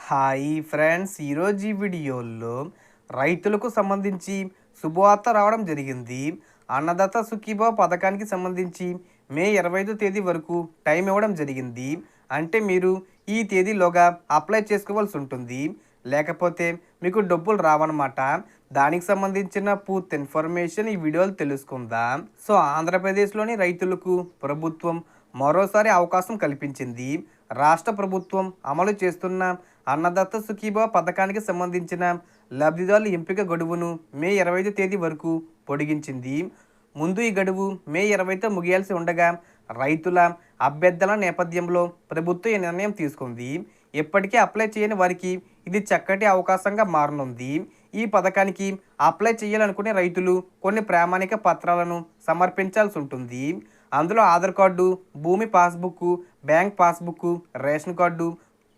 Hi friends, ఈరోజు ఈ వీడియోలో రైతులకు సంబంధించి శుభవార్త రావడం జరిగింది. అన్నదాత సుఖీభావ పథకానికి సంబంధించి మే 25 తేదీ వరకు టైం ఇవ్వడం జరిగింది. అంటే మీరు ఈ తేదీలోగా అప్లై చేసుకోవాల్సి ఉంటుంది, లేకపోతే మీకు డబ్బులు రావన్నమాట. దానికి సంబంధించిన పూర్తి ఇన్ఫర్మేషన్ ఈ వీడియోలో తెలుసుకుందాం. సో ఆంధ్రప్రదేశ్లోని రైతులకు ప్రభుత్వం మరోసారి అవకాశం కల్పించింది. రాష్ట్ర ప్రభుత్వం అమలు చేస్తున్న అన్నదాత సుఖీభావ పథకానికి సంబంధించిన లబ్ధిదారుల ఎంపిక గడువును మే 25 తేదీ వరకు పొడిగించింది. ముందు ఈ గడువు మే 20తో ముగియాల్సి ఉండగా రైతుల అభ్యర్థన నేపథ్యంలో ప్రభుత్వం ఈ నిర్ణయం తీసుకుంది. ఇప్పటికే అప్లై చేయని వారికి ఇది చక్కటి అవకాశంగా మారనుంది. ఈ పథకానికి అప్లై చేయాలనుకునే రైతులు కొన్ని ప్రామాణిక పత్రాలను సమర్పించాల్సి ఉంటుంది. అందులో ఆధార్ కార్డు, భూమి passbook, bank passbook, ration card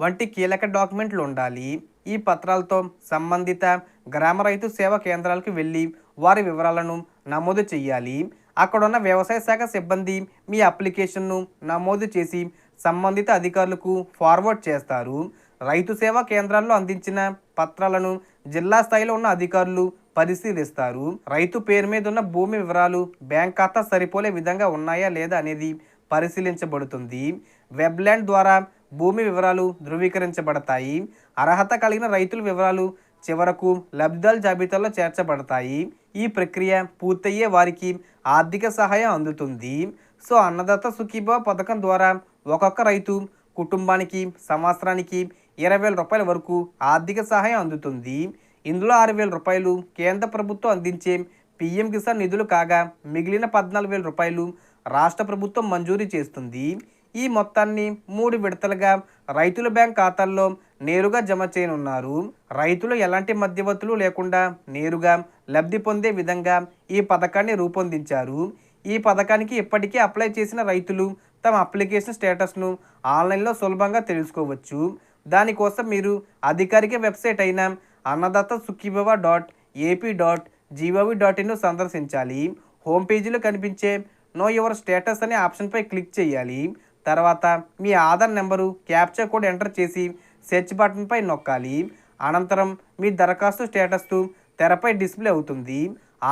వంటి కీలక డాక్యుమెంట్లు ఉండాలి. ఈ పత్రాలతో సంబంధిత గ్రామ రైతు సేవా కేంద్రాలకు వెళ్ళి వారి వివరాలను నమోదు చేయాలి. అక్కడున్న వ్యవసాయ శాఖ సిబ్బంది మీ అప్లికేషన్ను నమోదు చేసి సంబంధిత అధికారులకు ఫార్వర్డ్ చేస్తారు. రైతు సేవా కేంద్రాల్లో అందించిన పత్రాలను జిల్లా స్థాయిలో ఉన్న అధికారులు పరిశీలిస్తారు. రైతు పేరు మీద ఉన్న భూమి వివరాలు బ్యాంక్ ఖాతా సరిపోలే విధంగా ఉన్నాయా లేదా అనేది పరిశీలించబడుతుంది. వెబ్లాండ్ ద్వారా భూమి వివరాలు ధృవీకరించబడతాయి. అర్హత కలిగిన రైతుల వివరాలు చివరకు లబ్ధిదారుల జాబితాలో చేర్చబడతాయి. ఈ ప్రక్రియ పూర్తయ్యే వారికి ఆర్థిక సహాయం అందుతుంది. సో అన్నదాత సుఖీభావ పథకం ద్వారా ఒక్కొక్క రైతు కుటుంబానికి సంవత్సరానికి 20,000 రూపాయల వరకు ఆర్థిక సహాయం అందుతుంది. ఇందులో 6,000 రూపాయలు కేంద్ర ప్రభుత్వం అందించే పీఎం కిసాన్ నిధులు కాగా మిగిలిన 14,000 రూపాయలు రాష్ట్ర ప్రభుత్వం మంజూరు చేస్తుంది. ఈ మొత్తాన్ని 3 విడతలుగా రైతుల బ్యాంక్ ఖాతాల్లో నేరుగా జమ చేయనున్నారు. రైతులు ఎలాంటి మధ్యవర్తులు లేకుండా నేరుగా లబ్ధి పొందే విధంగా ఈ పథకాన్ని రూపొందించారు. ఈ పథకానికి ఇప్పటికే అప్లై చేసిన రైతులు తమ అప్లికేషన్ స్టేటస్ను ఆన్లైన్లో సులభంగా తెలుసుకోవచ్చు. దానికోసం మీరు అధికారిక వెబ్సైట్ అయిన అన్నదాత సుఖీభవ .ap.gov.in సందర్శించాలి. హోమ్ పేజీలో కనిపించే నో యువర్ స్టేటస్ అనే ఆప్షన్పై క్లిక్ చేయాలి. తర్వాత మీ Aadhaar number, captcha code enter చేసి సెర్చ్ బటన్పై నొక్కాలి. అనంతరం మీ దరఖాస్తు స్టేటస్ తెరపై డిస్ప్లే అవుతుంది.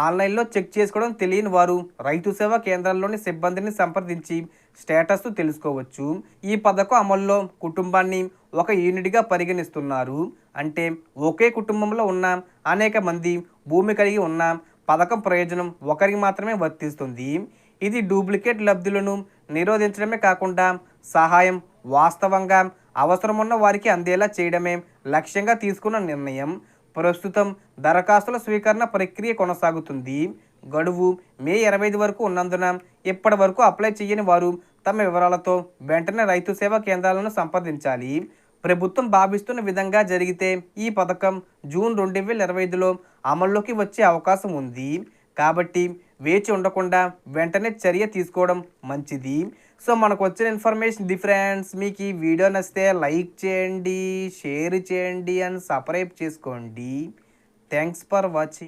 ఆన్లైన్లో చెక్ చేసుకోవడం తెలియని వారు రైతు సేవా కేంద్రాల్లోని సిబ్బందిని సంప్రదించి స్టేటస్ తెలుసుకోవచ్చు. ఈ పథకం అమల్లో కుటుంబాన్ని ఒక యూనిట్గా పరిగణిస్తున్నారు. అంటే ఒకే కుటుంబంలో ఉన్న అనేక మంది భూమి కలిగి ఉన్న పథకం ప్రయోజనం ఒకరికి మాత్రమే వర్తిస్తుంది. ఇది డూప్లికేట్ లబ్ధులను నిరోధించడమే కాకుండా సహాయం వాస్తవంగా అవసరమున్న వారికి అందేలా చేయడమే లక్ష్యంగా తీసుకున్న నిర్ణయం. ప్రస్తుతం దరఖాస్తుల స్వీకరణ ప్రక్రియ కొనసాగుతుంది. గడువు మే 25 వరకు ఉన్నందున ఇప్పటి వరకు అప్లై చేయని వారు తమ వివరాలతో వెంటనే రైతు సేవా కేంద్రాలను సంప్రదించాలి. ప్రభుత్వం భావిస్తున్న విధంగా జరిగితే ఈ పథకం జూన్ 2025లో అమల్లోకి వచ్చే అవకాశం ఉంది. కాబట్టి వేచి ఉండకుండా వెంటనే చర్య తీసుకోవడం మంచిది. సో మనకు వచ్చిన ఇన్ఫర్మేషన్ ఇది ఫ్రెండ్స్. మీకు ఈ వీడియో నచ్చితే లైక్ చేయండి, షేర్ చేయండి అండ్ సబ్స్క్రైబ్ చేసుకోండి. Thanks for watching.